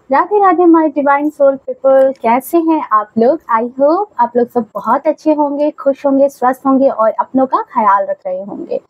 Radhe Radhe my divine soul people, कैसे हैं आप लोग। आई होप आप लोग सब बहुत अच्छे होंगे, खुश होंगे, स्वस्थ होंगे और अपनों का ख्याल रख रहे होंगे।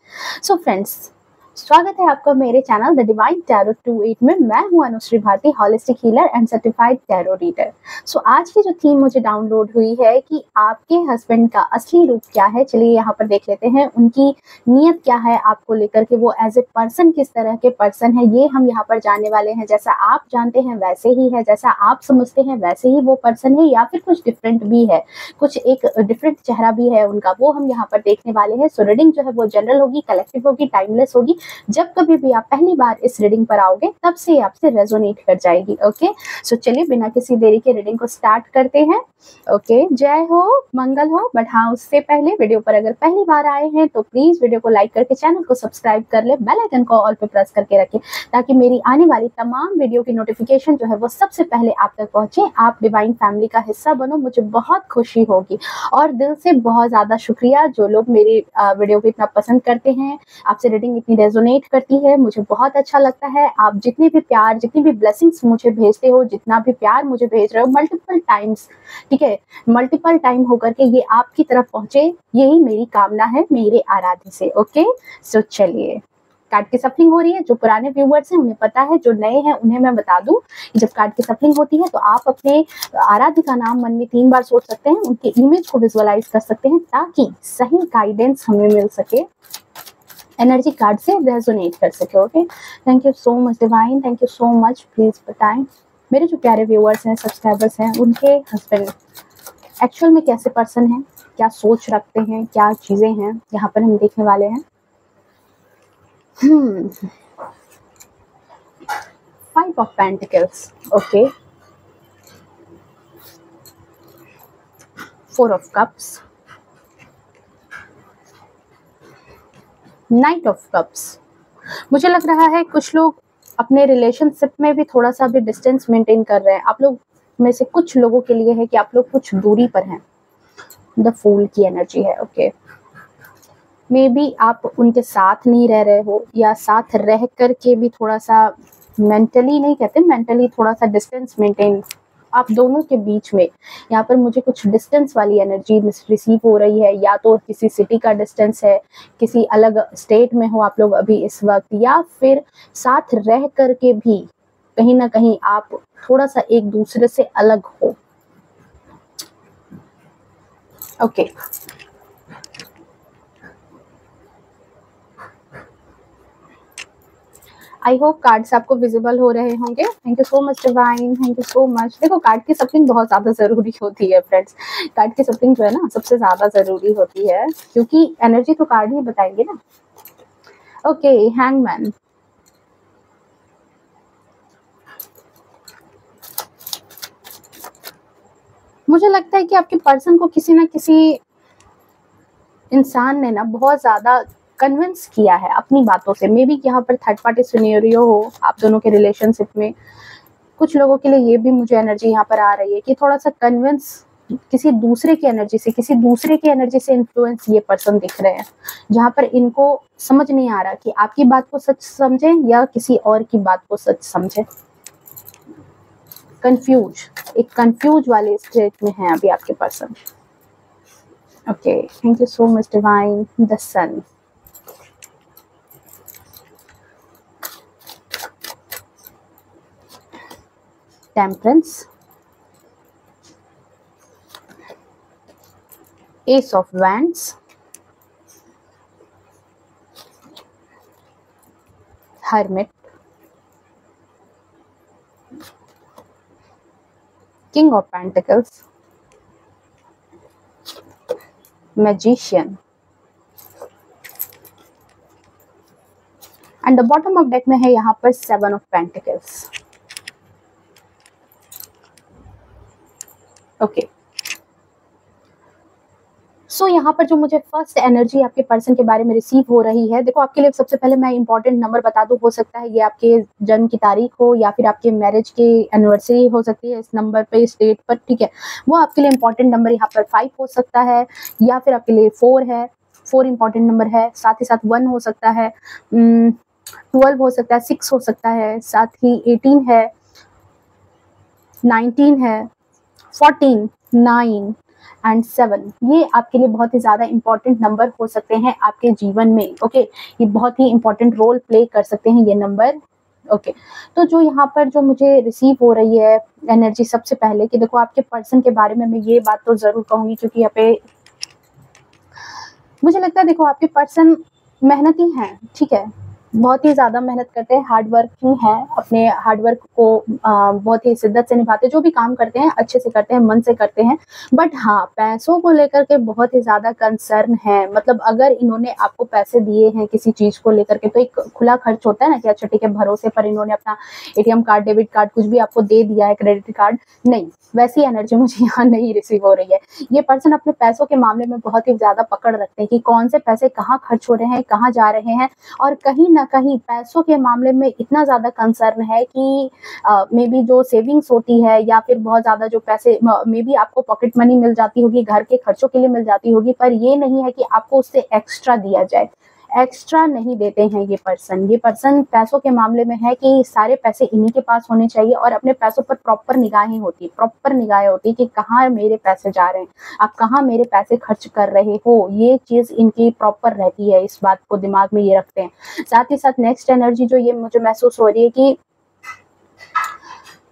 सो फ्रेंड्स, स्वागत है आपका मेरे चैनल द डिवाइन टैरो 28 में। मैं हूं Anushree Bharti, holistic healer and certified tarot reader. So आज की जो थीम मुझे डाउनलोड हुई है कि आपके हस्बैंड का असली रूप क्या है। चलिए यहाँ पर देख लेते हैं, उनकी नीयत क्या है आपको लेकर के, वो एज ए पर्सन किस तरह के पर्सन है, ये हम यहाँ पर जानने वाले हैं। जैसा आप जानते हैं वैसे ही है, जैसा आप समझते हैं वैसे ही वो पर्सन है, या फिर कुछ डिफरेंट भी है, कुछ एक डिफरेंट चेहरा भी है उनका, वो हम यहाँ पर देखने वाले हैं। सो रीडिंग जो है वो जनरल होगी, कलेक्टिव होगी, टाइमलेस होगी। जब कभी भी आप पहली बार इस रीडिंग पर आओगे तब से आपसे रेजोनेट कर जाएगी। ओके, सो चलिए बिना किसी देरी के रीडिंग को स्टार्ट करते हैं। ओके, जय हो, मंगल हो। बट हाँ, उससे पहले वीडियो पर अगर पहली बार आए हैं तो प्लीज वीडियो को लाइक करके चैनल को सब्सक्राइब कर ले, बेल आइकन को ऑल पे प्रेस करके रखें ताकि मेरी आने वाली तमाम वीडियो की नोटिफिकेशन जो है वो सबसे पहले आप तक पहुंचे। आप डिवाइन फैमिली का हिस्सा बनो, मुझे बहुत खुशी होगी। और दिल से बहुत ज्यादा शुक्रिया जो लोग मेरी वीडियो को इतना पसंद करते हैं, आपसे रीडिंग इतनी रेजोनेट करती है, मुझे बहुत अच्छा लगता है। आप जितने भी प्यार, जितनी भी ब्लेसिंग्स मुझे भेजते हो, जितना भी प्यार मुझे भेज रहे हो मल्टीपल टाइम्स, ठीक है, मल्टीपल टाइम होकर के ये आपकी तरफ पहुंचे, यही मेरी कामना है मेरे आराध्य से। ओके, सो चलिए, कार्ड की सफलिंग हो रही है। जो पुराने व्यूवर्स हैं उन्हें पता है, जो नए हैं उन्हें मैं बता दूं कि जब कार्ड की सफलिंग होती है तो आप अपने आराध्य का नाम मन में 3 बार सोच सकते हैं, उनके इमेज को विजुअलाइज कर सकते हैं ताकि सही गाइडेंस हमें मिल सके, एनर्जी कार्ड से रेजोनेट कर सके। Okay, thank you so much divine, thank you so much. Please बताएं मेरे जो प्यारे व्यूअर्स हैं, सब्सक्राइबर्स हैं, उनके हस्बैंड एक्चुअल में कैसे पर्सन हैं, क्या सोच रखते हैं, क्या चीजें हैं, यहाँ पर हम देखने वाले हैं। 5 of pentacles, okay, 4 of cups, night of cups. मुझे लग रहा है कुछ लोग अपने रिलेशनशिप में भी थोड़ा सा भी डिस्टेंस मेंटेन कर रहे हैं। आप लोग में से कुछ लोगों के लिए है कि आप लोग कुछ दूरी पर हैं। द फूल की एनर्जी है। ओके, मे बी आप उनके साथ नहीं रह रहे हो, या साथ रह करके भी थोड़ा सा मेंटली, नहीं कहते मेंटली, थोड़ा सा डिस्टेंस मेंटेन आप दोनों के बीच में। यहाँ पर मुझे कुछ डिस्टेंस वाली एनर्जी रिसीव हो रही है, या तो किसी सिटी का डिस्टेंस है, किसी अलग स्टेट में हो आप लोग अभी इस वक्त, या फिर साथ रह करके भी कहीं ना कहीं आप थोड़ा सा एक दूसरे से अलग हो। ओके, आई होप कार्ड्स आपको विजिबल हो रहे होंगे। Thank you so much divine, thank you so much. देखो, कार्ड की सफलिंग बहुत ज्यादा जरूरी होती है फ्रेंड्स। कार्ड की सफलिंग जो है ना सबसे ज्यादा जरूरी होती है, क्योंकि एनर्जी तो कार्ड ही बताएंगे ना। Okay, hangman. मुझे लगता है कि आपके पर्सन को किसी ना किसी इंसान ने ना बहुत ज्यादा कन्विंस किया है अपनी बातों से। मे बी यहाँ पर थर्ड पार्टी सिनेरियो हो आप दोनों के रिलेशनशिप में। कुछ लोगों के लिए ये भी मुझे एनर्जी यहाँ पर आ रही है कि थोड़ा सा कन्विंस, किसी दूसरे की एनर्जी से, किसी दूसरे की एनर्जी से इन्फ्लुएंस ये पर्सन दिख रहे हैं, जहाँ पर इनको समझ नहीं आ रहा कि आपकी बात को सच समझे या किसी और की बात को सच समझे। कंफ्यूज, एक कंफ्यूज वाले स्टेट में है अभी आपके person. Okay, thank you so much divine. The sun, temperance, ace of wands, hermit, king of pentacles, magician, and the bottom of deck में है यहाँ पर 7 ऑफ पेंटिकल्स। ओके, सो यहाँ पर जो मुझे फर्स्ट एनर्जी आपके पर्सन के बारे में रिसीव हो रही है, देखो आपके लिए सबसे पहले मैं इंपॉर्टेंट नंबर बता दूं। हो सकता है ये आपके जन्म की तारीख हो, या फिर आपके मैरिज की एनिवर्सरी हो सकती है इस नंबर पे, इस डेट पर, ठीक है। वो आपके लिए इंपॉर्टेंट नंबर यहाँ पर 5 हो सकता है, या फिर आपके लिए 4 है, 4 इंपॉर्टेंट नंबर है। साथ ही साथ 1 हो सकता है, 12 हो सकता है, 6 हो सकता है, साथ ही 18 है, 19 है, 14, 9 एंड 7, ये आपके लिए बहुत ही ज़्यादा इंपॉर्टेंट नंबर हो सकते हैं आपके जीवन में। ओके, ये बहुत ही इंपॉर्टेंट रोल प्ले कर सकते हैं ये नंबर। ओके, तो जो यहाँ पर जो मुझे रिसीव हो रही है एनर्जी, सबसे पहले कि देखो आपके पर्सन के बारे में मैं ये बात तो ज़रूर कहूँगी, क्योंकि यहाँ पे मुझे लगता है देखो आपके पर्सन मेहनती हैं, ठीक है, बहुत ही ज़्यादा मेहनत करते हैं, हार्ड वर्किंग है, अपने हार्ड वर्क को बहुत ही शिद्दत से निभाते हैं, जो भी काम करते हैं अच्छे से करते हैं, मन से करते हैं। बट हाँ, पैसों को लेकर के बहुत ही ज़्यादा कंसर्न है। मतलब अगर इन्होंने आपको पैसे दिए हैं किसी चीज़ को लेकर के, तो एक खुला खर्च होता है ना कि अच्छा ठीक है, भरोसे पर इन्होंने अपना एटीएम कार्ड, डेबिट कार्ड कुछ भी आपको दे दिया है, क्रेडिट कार्ड, नहीं, वैसी एनर्जी मुझे यहाँ नहीं रिसीव हो रही है। ये पर्सन अपने पैसों के मामले में बहुत ही ज़्यादा पकड़ रखते हैं कि कौन से पैसे कहाँ खर्च हो रहे हैं, कहाँ जा रहे हैं, और कहीं न कहीं पैसों के मामले में इतना ज़्यादा कंसर्न है कि मे बी जो सेविंग्स होती है, या फिर बहुत ज़्यादा जो पैसे मे बी आपको पॉकेट मनी मिल जाती होगी, घर के खर्चों के लिए मिल जाती होगी, पर ये नहीं है कि आपको उससे एक्स्ट्रा दिया जाए। एक्स्ट्रा नहीं देते हैं ये पर्सन। ये पर्सन पैसों के मामले में है कि सारे पैसे इन्हीं के पास होने चाहिए, और अपने पैसों पर प्रॉपर निगाहें होती है, प्रॉपर निगाहें होती है कि कहाँ मेरे पैसे जा रहे हैं, आप कहाँ मेरे पैसे खर्च कर रहे हो, ये चीज़ इनकी प्रॉपर रहती है, इस बात को दिमाग में ये रखते हैं। साथ ही साथ नेक्स्ट एनर्जी जो ये मुझे महसूस हो रही है कि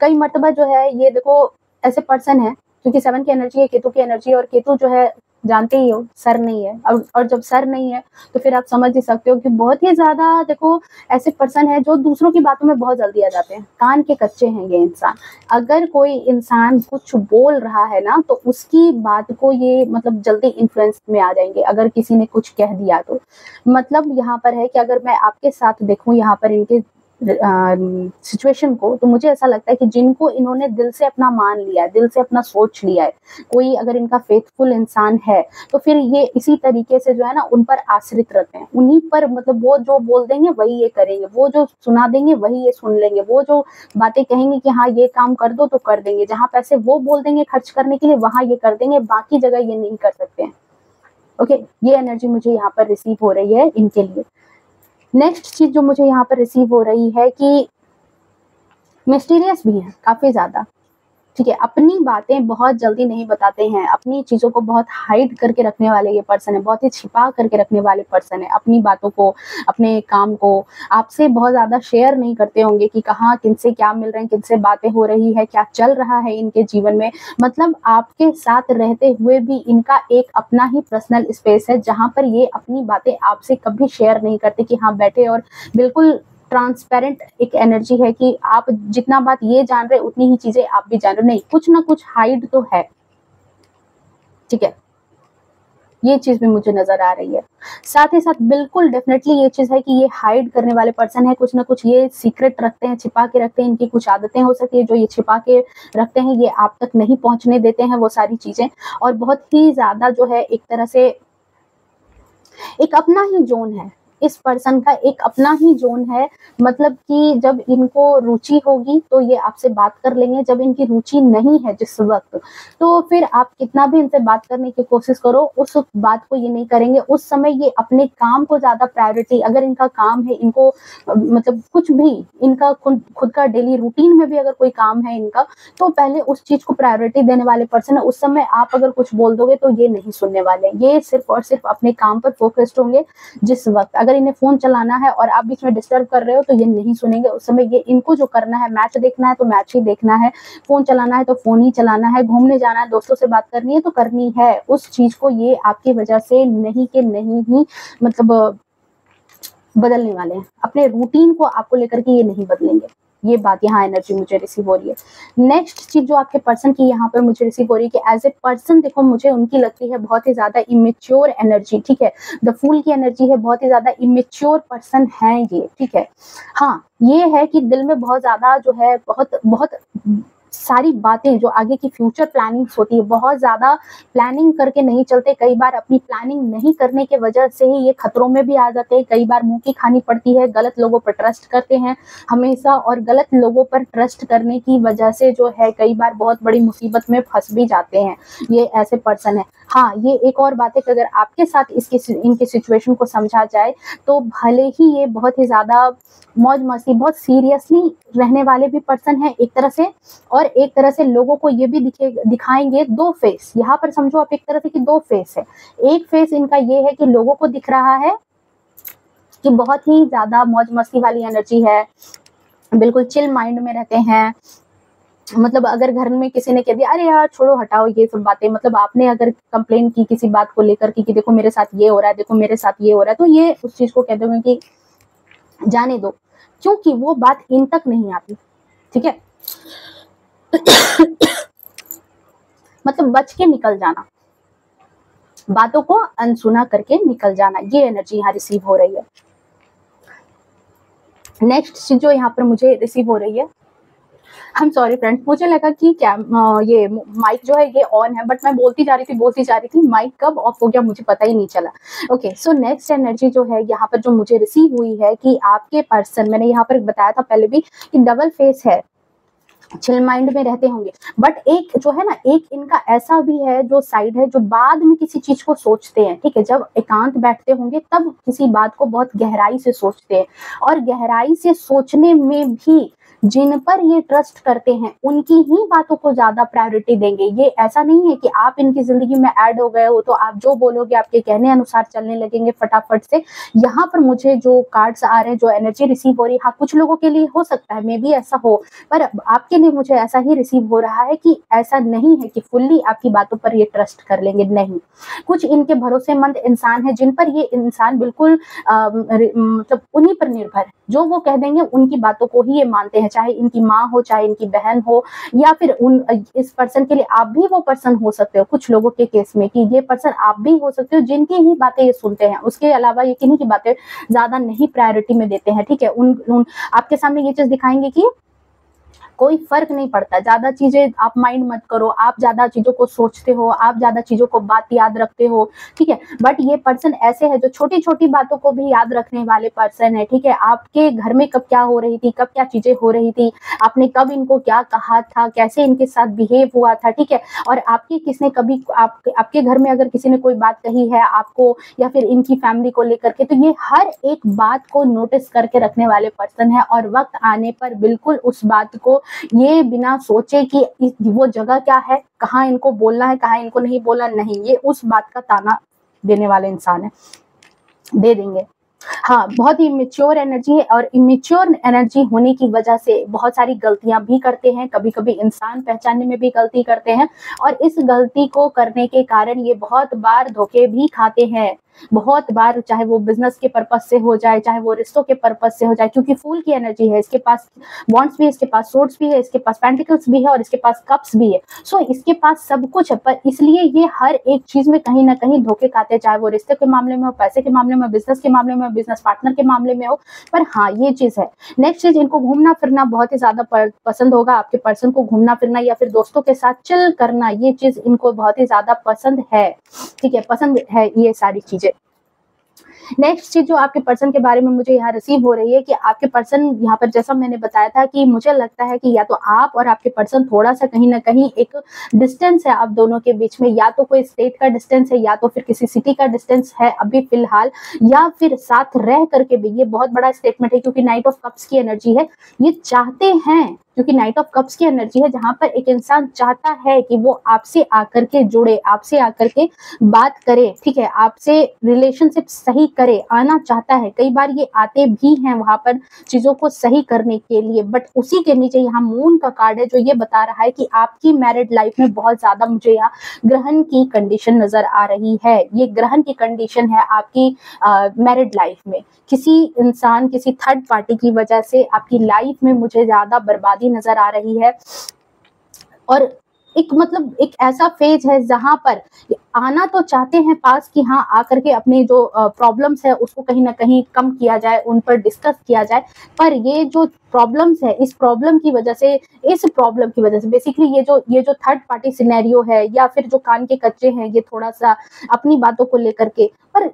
कई मर्तबा जो है ये देखो ऐसे पर्सन है, क्योंकि 7 की एनर्जी है, केतु की एनर्जी, और केतु जो है जानते ही हो सर नहीं है, और जब सर नहीं है तो फिर आप समझ ही सकते हो कि बहुत ही ज़्यादा देखो ऐसे पर्सन है जो दूसरों की बातों में बहुत जल्दी आ जाते हैं, कान के कच्चे हैं ये इंसान। अगर कोई इंसान कुछ बोल रहा है ना, तो उसकी बात को ये मतलब जल्दी इन्फ्लुएंस में आ जाएंगे, अगर किसी ने कुछ कह दिया तो। मतलब यहाँ पर है कि अगर मैं आपके साथ देखूं यहाँ पर इनके सिचुएशन को, तो मुझे ऐसा लगता है कि जिनको इन्होंने दिल से अपना मान लिया है, दिल से अपना सोच लिया है, कोई अगर इनका फेथफुल इंसान है, तो फिर ये इसी तरीके से जो है ना उन पर आश्रित रहते हैं, उन्हीं पर, मतलब वो जो बोल देंगे वही ये करेंगे, वो जो सुना देंगे वही ये सुन लेंगे, वो जो बातें कहेंगे कि हाँ ये काम कर दो तो कर देंगे, जहाँ पैसे वो बोल देंगे खर्च करने के लिए वहां ये कर देंगे, बाकी जगह ये नहीं कर सकते हैं। ओके, ये एनर्जी मुझे यहाँ पर रिसीव हो रही है इनके लिए। नेक्स्ट चीज जो मुझे यहाँ पर रिसीव हो रही है कि मिस्टीरियस भी है काफी ज्यादा, ठीक है, अपनी बातें बहुत जल्दी नहीं बताते हैं, अपनी चीजों को बहुत हाइड करके रखने वाले ये पर्सन है, बहुत ही छिपा करके रखने वाले पर्सन है, अपनी बातों को, अपने काम को आपसे बहुत ज्यादा शेयर नहीं करते होंगे कि कहाँ किनसे क्या मिल रहे हैं, किनसे बातें हो रही है, क्या चल रहा है इनके जीवन में। मतलब आपके साथ रहते हुए भी इनका एक अपना ही पर्सनल स्पेस है, जहाँ पर ये अपनी बातें आपसे कभी शेयर नहीं करते कि हाँ बैठे, और बिल्कुल ट्रांसपेरेंट एक एनर्जी है कि आप जितना बात ये जान रहे उतनी ही चीजें आप भी जान रहे, नहीं, कुछ ना कुछ हाइड तो है, ठीक है, ये चीज भी मुझे नजर आ रही है। साथ ही साथ बिल्कुल डेफिनेटली ये चीज है कि ये हाइड करने वाले पर्सन है, कुछ ना कुछ ये सीक्रेट रखते हैं, छिपा के रखते हैं, इनकी कुछ आदतें हो सकती है जो ये छिपा के रखते हैं, ये आप तक नहीं पहुंचने देते हैं वो सारी चीजें, और बहुत ही ज्यादा जो है एक तरह से एक अपना ही जोन है, इस पर्सन का एक अपना ही जोन है। मतलब कि जब इनको रुचि होगी तो ये आपसे बात कर लेंगे, जब इनकी रुचि नहीं है जिस वक्त, तो फिर आप कितना भी इनसे बात करने की कोशिश करो उस बात को ये नहीं करेंगे। उस समय ये अपने काम को ज्यादा प्रायोरिटी, अगर इनका काम है, इनको मतलब कुछ भी इनका खुद का डेली रूटीन में भी अगर कोई काम है इनका, तो पहले उस चीज को प्रायोरिटी देने वाले पर्सन है। उस समय आप अगर कुछ बोल दोगे तो ये नहीं सुनने वाले, ये सिर्फ और सिर्फ अपने काम पर फोकस्ड होंगे। जिस वक्त अगर इन्हें फोन चलाना है और आप बीच में डिस्टर्ब कर रहे हो तो ये नहीं सुनेंगे। उस समय ये, इनको जो करना है, मैच देखना है तो मैच ही देखना है, फोन चलाना है तो फोन ही चलाना है, घूमने जाना है, दोस्तों से बात करनी है तो करनी है। उस चीज को ये आपकी वजह से नहीं के नहीं ही मतलब बदलने वाले हैं, अपने रूटीन को आपको लेकर के ये नहीं बदलेंगे। ये बात यहाँ एनर्जी मुझे रिसीव हो रही है। नेक्स्ट चीज जो आपके पर्सन की यहाँ पर मुझे रिसीव हो रही है कि एज ए पर्सन देखो मुझे उनकी लगती है बहुत ही ज्यादा इमेच्योर एनर्जी, ठीक है, द फूल की एनर्जी है, बहुत ही ज्यादा इमेच्योर पर्सन है ये, ठीक है। हाँ, ये है कि दिल में बहुत ज्यादा जो है बहुत बहुत सारी बातें जो आगे की फ्यूचर प्लानिंग्स होती है, बहुत ज्यादा प्लानिंग करके नहीं चलते, कई बार अपनी प्लानिंग नहीं करने के वजह से ही ये खतरों में भी आ जाते हैं, कई बार मुंह की खानी पड़ती है, गलत लोगों पर ट्रस्ट करते हैं हमेशा, और गलत लोगों पर ट्रस्ट करने की वजह से जो है कई बार बहुत बड़ी मुसीबत में फंस भी जाते हैं ये ऐसे पर्सन है। हाँ, ये एक और बात है कि अगर आपके साथ इनके सिचुएशन को समझा जाए तो भले ही ये बहुत ही ज्यादा मौज मस्ती, बहुत सीरियसली रहने वाले भी पर्सन है एक तरह से, और एक तरह से लोगों को ये भी दिखाएंगे दो फेस। यहाँ पर समझो आप एक तरह से कि दो फेस है। एक फेस इनका ये है कि लोगों को दिख रहा है कि बहुत ही ज्यादा मौज मस्ती वाली एनर्जी है, बिल्कुल चिल माइंड में रहते हैं। मतलब अगर घर में किसी ने कह दिया अरे यार छोड़ो हटाओ ये सब बातें, मतलब आपने अगर कंप्लेन की किसी बात को लेकर कि देखो मेरे साथ ये हो रहा है, देखो मेरे साथ ये हो रहा है, तो ये उस चीज को कह दोगे कि जाने दो, क्योंकि वो बात इन तक नहीं आती। ठीक है मतलब बच के निकल जाना, बातों को अनसुना करके निकल जाना, ये एनर्जी यहाँ रिसीव हो रही है। नेक्स्ट चीज जो यहाँ पर मुझे रिसीव हो रही है, आई एम सॉरी फ्रेंड्स, मुझे लगा कि क्या ये माइक जो है ये ऑन है, बट मैं बोलती जा रही थी, माइक कब ऑफ हो गया मुझे पता ही नहीं चला। ओके, सो नेक्स्ट एनर्जी जो है यहाँ पर जो मुझे रिसीव हुई है कि आपके पर्सन, मैंने यहाँ पर बताया था पहले भी कि डबल फेस है, चिल माइंड में रहते होंगे, बट एक जो है ना, एक इनका ऐसा भी है जो साइड है जो बाद में किसी चीज को सोचते हैं। ठीक है, जब एकांत बैठते होंगे तब किसी बात को बहुत गहराई से सोचते हैं, और गहराई से सोचने में भी जिन पर ये ट्रस्ट करते हैं उनकी ही बातों को ज्यादा प्रायोरिटी देंगे। ये ऐसा नहीं है कि आप इनकी जिंदगी में ऐड हो गए हो तो आप जो बोलोगे आपके कहने अनुसार चलने लगेंगे फटाफट से। यहाँ पर मुझे जो कार्ड्स आ रहे हैं, जो एनर्जी रिसीव हो रही है, हाँ कुछ लोगों के लिए हो सकता है, मे बी ऐसा हो, पर आपके लिए मुझे ऐसा ही रिसीव हो रहा है कि ऐसा नहीं है कि फुल्ली आपकी बातों पर ये ट्रस्ट कर लेंगे, नहीं। कुछ इनके भरोसेमंद इंसान है जिन पर ये इंसान बिल्कुल मतलब उन्हीं पर निर्भर है, जो वो कह देंगे उनकी बातों को ही ये मानते हैं, चाहे इनकी माँ हो, चाहे इनकी बहन हो, या फिर इस पर्सन के लिए आप भी वो पर्सन हो सकते हो, कुछ लोगों के केस में कि ये पर्सन आप भी हो सकते हो जिनकी ही बातें ये सुनते हैं, उसके अलावा ये किन्हीं की बातें ज्यादा नहीं प्रायोरिटी में देते हैं। ठीक है, उन आपके सामने ये चीज दिखाएंगे कि कोई फर्क नहीं पड़ता, ज्यादा चीजें आप माइंड मत करो, आप ज्यादा चीजों को सोचते हो, आप ज्यादा चीजों को बात याद रखते हो। ठीक है, बट ये पर्सन ऐसे है जो छोटी छोटी बातों को भी याद रखने वाले पर्सन है। ठीक है, आपके घर में कब क्या हो रही थी, कब क्या चीजें हो रही थी, आपने कब इनको क्या कहा था, कैसे इनके साथ बिहेव हुआ था। ठीक है, और आपकी किसने कभी आपके घर में अगर किसी ने कोई बात कही है आपको या फिर इनकी फैमिली को लेकर के, तो ये हर एक बात को नोटिस करके रखने वाले पर्सन है, और वक्त आने पर बिल्कुल उस बात को ये बिना सोचे कि वो जगह क्या है, कहाँ इनको बोलना है, कहाँ इनको नहीं बोलना, नहीं, ये उस बात का ताना देने वाले इंसान है, दे देंगे। हाँ, बहुत ही इमेच्योर एनर्जी है, और इमेच्योर एनर्जी होने की वजह से बहुत सारी गलतियां भी करते हैं, कभी कभी इंसान पहचानने में भी गलती करते हैं, और इस गलती को करने के कारण ये बहुत बार धोखे भी खाते हैं, बहुत बार, चाहे वो बिजनेस के पर्पज से हो जाए, चाहे वो रिश्तों के पर्पज से हो जाए, क्योंकि फूल की एनर्जी है, इसके पास वॉन्ड्स भी है, इसके पास सोर्ड्स भी है, इसके पास पेंटिकल्स भी है, और इसके पास कप्स भी है। सो इसके पास सब कुछ है, पर इसलिए ये हर एक चीज में कहीं ना कहीं धोखे खाते हैं, चाहे वो रिश्ते के मामले में हो, पैसे के मामले में, बिजनेस के मामले में, बिजनेस पार्टनर के मामले में हो। पर हाँ, ये चीज है। नेक्स्ट चीज, इनको घूमना फिरना बहुत ही ज्यादा पसंद होगा, आपके पर्सन को घूमना फिरना या फिर दोस्तों के साथ चिल करना, ये चीज इनको बहुत ही ज्यादा पसंद है। ठीक है, पसंद है ये सारी चीजें। नेक्स्ट चीज जो आपके पर्सन के बारे में मुझे यहाँ रिसीव हो रही है कि आपके पर्सन यहाँ पर, जैसा मैंने बताया था कि मुझे लगता है कि या तो आप और आपके पर्सन थोड़ा सा कहीं ना कहीं एक डिस्टेंस है आप दोनों के बीच में, या तो कोई स्टेट का डिस्टेंस है, या तो फिर किसी सिटी का डिस्टेंस है अभी फिलहाल, या फिर साथ रह करके भी, ये बहुत बड़ा स्टेटमेंट है क्योंकि नाइट ऑफ कप्स की एनर्जी है, ये चाहते हैं, क्योंकि नाइट ऑफ कप्स की एनर्जी है जहां पर एक इंसान चाहता है कि वो आपसे आकर के जुड़े, आपसे आकर के बात करे। ठीक है, आपसे रिलेशनशिप सही करे, आना चाहता है, कई बार ये आते भी हैं वहां पर चीजों को सही करने के लिए, बट उसी के नीचे यहाँ मून का कार्ड है जो ये बता रहा है कि आपकी मैरिड लाइफ में बहुत ज्यादा मुझे यहाँ ग्रहण की कंडीशन नजर आ रही है। ये ग्रहण की कंडीशन है आपकी मैरिड लाइफ में, किसी इंसान, किसी थर्ड पार्टी की वजह से आपकी लाइफ में मुझे ज्यादा बर्बादी नजर आ रही है, और एक मतलब एक ऐसा फेज है जहां पर आना तो चाहते हैं पास कि हाँ आकर के अपने जो प्रॉब्लम्स है उसको कहीं ना कहीं कम किया जाए, उन पर डिस्कस किया जाए, पर ये जो प्रॉब्लम्स है, इस प्रॉब्लम की वजह से बेसिकली ये जो थर्ड पार्टी सिनेरियो है, या फिर जो कान के कच्चे हैं, ये थोड़ा सा अपनी बातों को लेकर के, पर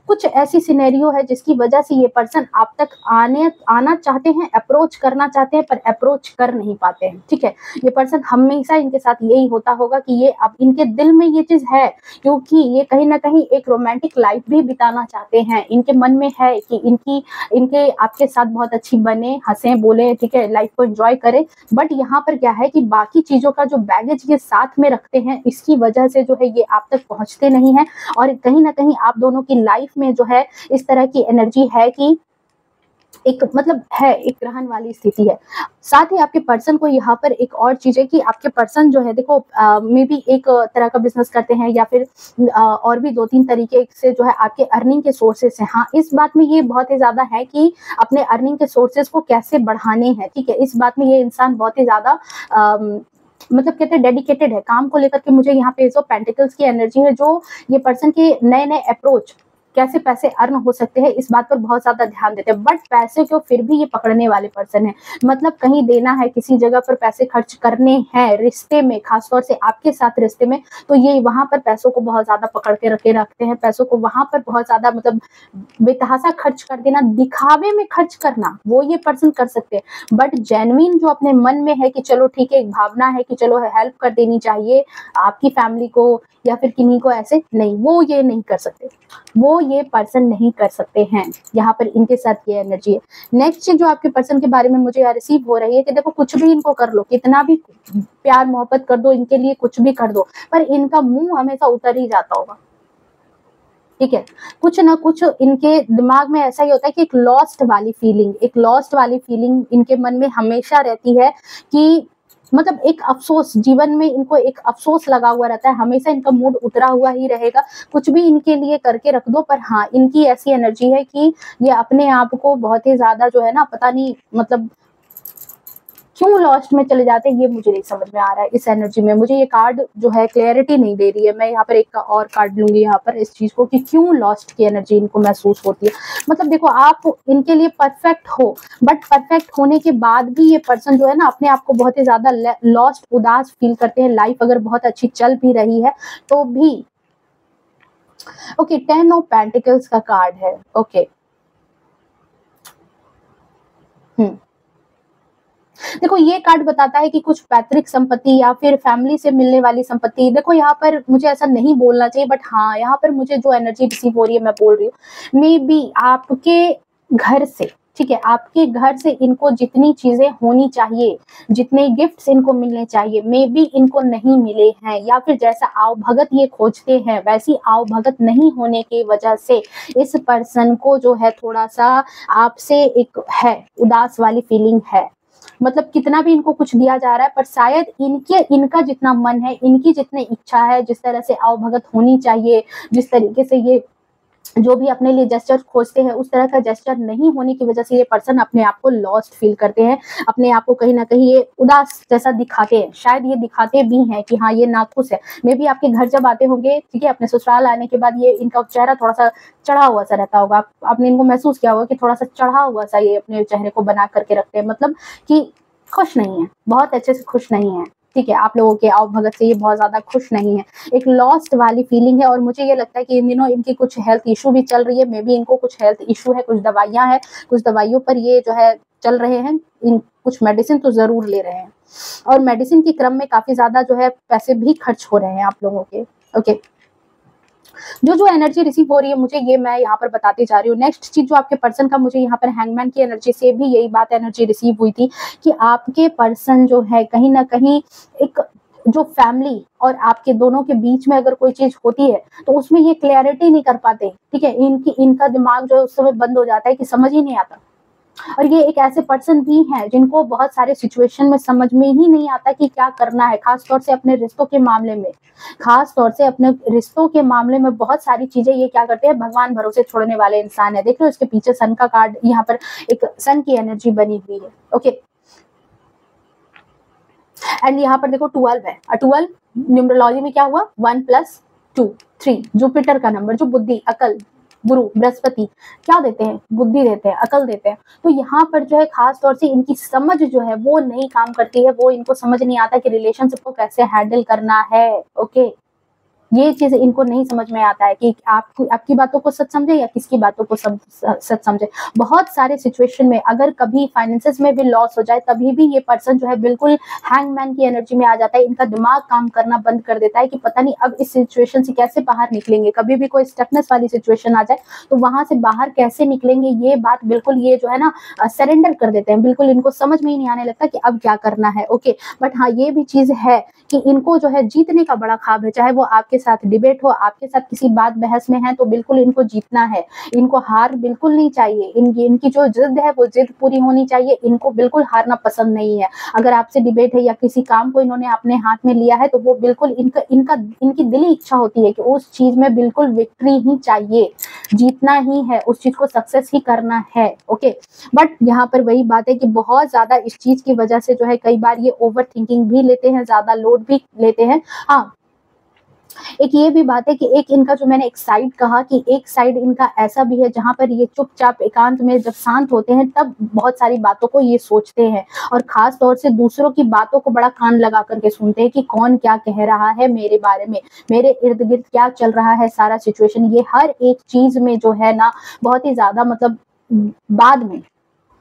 कुछ ऐसी सिनेरियो है जिसकी वजह से ये पर्सन आप तक आना चाहते हैं, अप्रोच करना चाहते हैं, पर अप्रोच कर नहीं पाते हैं। ठीक है, ये पर्सन हमेशा इनके साथ यही होता होगा कि ये अब इनके दिल में ये चीज है, क्योंकि ये कहीं ना कहीं एक रोमांटिक लाइफ भी बिताना चाहते हैं। इनके मन में है कि इनके आपके साथ बहुत अच्छी बने, हंसे बोले, ठीक है, लाइफ को एंजॉय करें। बट यहाँ पर क्या है कि बाकी चीजों का जो बैगेज ये साथ में रखते हैं, इसकी वजह से जो है ये आप तक पहुंचते नहीं है। और कहीं ना कहीं आप दोनों की लाइफ में जो है इस तरह की एनर्जी है कि एक मतलब है, एक ग्रहण वाली स्थिति है। साथ ही आपके पर्सन को यहाँ पर एक और चीज है कि आपके पर्सन जो है, देखो मे बी एक तरह का बिजनेस करते हैं या फिर और भी 2-3 तरीके से जो है आपके अर्निंग के सोर्सेस हैं। हाँ, इस बात में ये बहुत ही ज्यादा है कि अपने अर्निंग के सोर्सेस को कैसे बढ़ाने हैं। ठीक है, इस बात में ये इंसान बहुत ही ज्यादा मतलब कहते हैं डेडिकेटेड है काम को लेकर के। मुझे यहाँ पे जो पेंटिकल्स की एनर्जी है, जो ये पर्सन के नए नए अप्रोच, कैसे पैसे अर्न हो सकते हैं, इस बात पर बहुत ज्यादा ध्यान देते हैं। बट पैसे को फिर भी ये पकड़ने वाले पर्सन है, मतलब कहीं देना है, किसी जगह पर पैसे खर्च करने हैं रिश्ते में, खासतौर से आपके साथ रिश्ते में, तो ये वहां पर पैसों को बहुत ज्यादा पकड़ के रखते हैं। पैसों को वहां पर बहुत ज्यादा मतलब बेतहासा खर्च कर देना, दिखावे में खर्च करना, वो ये पर्सन कर सकते हैं। बट जेन्युइन जो अपने मन में है कि चलो ठीक है, एक भावना है कि चलो हेल्प कर देनी चाहिए आपकी फैमिली को या फिर किन्हीं को, ऐसे नहीं, वो ये नहीं कर सकते, वो ये पर्सन नहीं कर सकते हैं। यहाँ पर इनके साथ ये एनर्जी है। नेक्स्ट चीज जो आपके पर्सन के बारे में मुझे यहाँ रिसीव हो रही है कि देखो, कुछ भी इनको कर लो, कितना भी प्यार मोहब्बत कर दो इनके लिए, कुछ भी कर दो, पर इनका मुंह हमेशा उतर ही जाता होगा। ठीक है, कुछ ना कुछ इनके दिमाग में ऐसा ही होता है कि एक लॉस्ट वाली फीलिंग इनके मन में हमेशा रहती है कि मतलब एक अफसोस, जीवन में इनको एक अफसोस लगा हुआ रहता है, हमेशा इनका मूड उतरा हुआ ही रहेगा। कुछ भी इनके लिए करके रख दो, पर हाँ, इनकी ऐसी एनर्जी है कि ये अपने आप को बहुत ही ज्यादा जो है ना, पता नहीं मतलब क्यों लॉस्ट में चले जाते हैं, ये मुझे नहीं समझ में आ रहा है। इस एनर्जी में मुझे ये कार्ड जो है क्लैरिटी नहीं दे रही है। मैं यहाँ पर एक और कार्ड लूंगी यहाँ पर इस चीज को कि क्यों लॉस्ट की एनर्जी इनको महसूस होती है। मतलब देखो, आप इनके लिए परफेक्ट हो, बट परफेक्ट होने के बाद भी ये पर्सन जो है ना, अपने आप को बहुत ही ज्यादा लॉस्ट, उदास फील करते हैं। लाइफ अगर बहुत अच्छी चल भी रही है तो भी। ओके, 10 ऑफ पेंटिकल्स का कार्ड है। ओके, देखो, ये कार्ड बताता है कि कुछ पैतृक संपत्ति या फिर फैमिली से मिलने वाली संपत्ति। देखो, यहाँ पर मुझे ऐसा नहीं बोलना चाहिए, बट हाँ, यहाँ पर मुझे जो एनर्जी रिसीव हो रही है, मैं बोल रही हूँ, मे बी आपके घर से, ठीक है, आपके घर से इनको जितनी चीजें होनी चाहिए, जितने गिफ्ट्स इनको मिलने चाहिए, मे बी इनको नहीं मिले हैं, या फिर जैसा आव भगत ये खोजते हैं वैसी आव भगत नहीं होने की वजह से इस पर्सन को जो है थोड़ा सा आपसे एक है उदास वाली फीलिंग है। मतलब कितना भी इनको कुछ दिया जा रहा है, पर शायद इनका जितना मन है, इनकी जितनी इच्छा है, जिस तरह से आवभगत होनी चाहिए, जिस तरीके से ये जो भी अपने लिए जेस्चर खोजते हैं, उस तरह का जेस्चर नहीं होने की वजह से ये पर्सन अपने आप को लॉस्ट फील करते हैं, अपने आप को कहीं ना कहीं ये उदास जैसा दिखाते हैं। शायद ये दिखाते भी हैं कि हाँ, ये नाखुश है। मे बी आपके घर जब आते होंगे, ठीक है, अपने ससुराल आने के बाद ये इनका चेहरा थोड़ा सा चढ़ा हुआ सा रहता होगा। आपने इनको महसूस किया होगा कि थोड़ा सा चढ़ा हुआ सा ये अपने चेहरे को बना करके रखते हैं, मतलब कि खुश नहीं है, बहुत अच्छे से खुश नहीं है। ठीक है, आप लोगों के आव भगत से ये बहुत ज्यादा खुश नहीं है, एक लॉस्ट वाली फीलिंग है। और मुझे ये लगता है कि इन दिनों इनकी कुछ हेल्थ इशू भी चल रही है। मे बी इनको कुछ हेल्थ इशू है, कुछ दवाइयां हैं, कुछ दवाइयों पर ये जो है चल रहे हैं। इन कुछ मेडिसिन तो जरूर ले रहे हैं, और मेडिसिन के क्रम में काफी ज्यादा जो है पैसे भी खर्च हो रहे हैं आप लोगों के। ओके, जो एनर्जी रिसीव हो रही है मुझे, ये मैं यहाँ पर बताती जा रही हूँ। नेक्स्ट चीज जो आपके पर्सन का, मुझे यहाँ पर हैंगमैन की एनर्जी से भी यही बात एनर्जी रिसीव हुई थी कि आपके पर्सन जो है कहीं ना कहीं एक जो फैमिली और आपके दोनों के बीच में अगर कोई चीज होती है तो उसमें ये क्लैरिटी नहीं कर पाते। ठीक है, इनका दिमाग जो है उस समय बंद हो जाता है कि समझ ही नहीं आता। और ये एक ऐसे पर्सन भी हैं जिनको बहुत सारे सिचुएशन में समझ में ही नहीं आता कि क्या करना है, खासतौर से अपने रिश्तों के मामले में। खासतौर से अपने रिश्तों के मामले में बहुत सारी चीजें ये क्या करते हैं, भगवान भरोसे छोड़ने वाले इंसान है। देख लो, इसके पीछे सन का कार्ड, यहाँ पर एक सन की एनर्जी बनी हुई है। ओके, एंड यहाँ पर देखो 12 है। 12 न्यूमरोलॉजी में क्या हुआ, 1 + 2 3, जुपिटर का नंबर, जो बुद्धि, अकल, गुरु बृहस्पति क्या देते हैं, बुद्धि देते हैं, अकल देते हैं। तो यहाँ पर जो है खास तौर से इनकी समझ जो है वो नहीं काम करती है। वो इनको समझ नहीं आता कि रिलेशनशिप को कैसे हैंडल करना है। ओके, ये चीज इनको नहीं समझ में आता है कि आपकी बातों को सच समझे या किसकी बातों को सच समझे। बहुत सारे सिचुएशन में अगर कभी फाइनेंसेस में भी लॉस हो जाए तभी भी ये पर्सन जो है बिल्कुल हैंगमैन की एनर्जी में आ जाता है। इनका दिमाग काम करना बंद कर देता है कि पता नहीं अब इस सिचुएशन से कैसे बाहर निकलेंगे। कभी भी कोई स्टकनेस वाली सिचुएशन आ जाए तो वहां से बाहर कैसे निकलेंगे, ये बात बिल्कुल ये जो है ना सरेंडर कर देते हैं। बिल्कुल इनको समझ में ही नहीं आने लगता कि अब क्या करना है। ओके, बट हाँ ये भी चीज है कि इनको जो है जीतने का बड़ा ख्वाब है। चाहे वो आपके साथ डिबेट हो, आपके साथ किसी बात बहस में है तो बिल्कुल इनको जीतना है। इनको हार बिल्कुल नहीं चाहिए। इनकी जो जिद है वो जिद पूरी होनी चाहिए। इनको बिल्कुल हारना पसंद नहीं है। अगर आपसे डिबेट है या किसी काम को इन्होंने अपने हाथ में लिया है तो वो बिल्कुल इनकी दिली इच्छा होती है कि उस चीज में बिल्कुल विक्ट्री ही चाहिए, जीतना ही है, उस चीज को सक्सेस ही करना है। ओके, बट यहाँ पर वही बात है कि बहुत ज्यादा इस चीज की वजह से जो है कई बार ये ओवर थिंकिंग भी लेते हैं, ज्यादा लोड भी लेते हैं। हाँ, एक ये भी बात है कि एक इनका जो मैंने एक साइड कहा कि एक साइड इनका ऐसा भी है जहां पर ये चुपचाप एकांत में जब शांत होते हैं तब बहुत सारी बातों को ये सोचते हैं और खास तौर से दूसरों की बातों को बड़ा कान लगा करके सुनते हैं कि कौन क्या कह रहा है मेरे बारे में, मेरे इर्द गिर्द क्या चल रहा है, सारा सिचुएशन। ये हर एक चीज में जो है ना बहुत ही ज्यादा मतलब बाद में,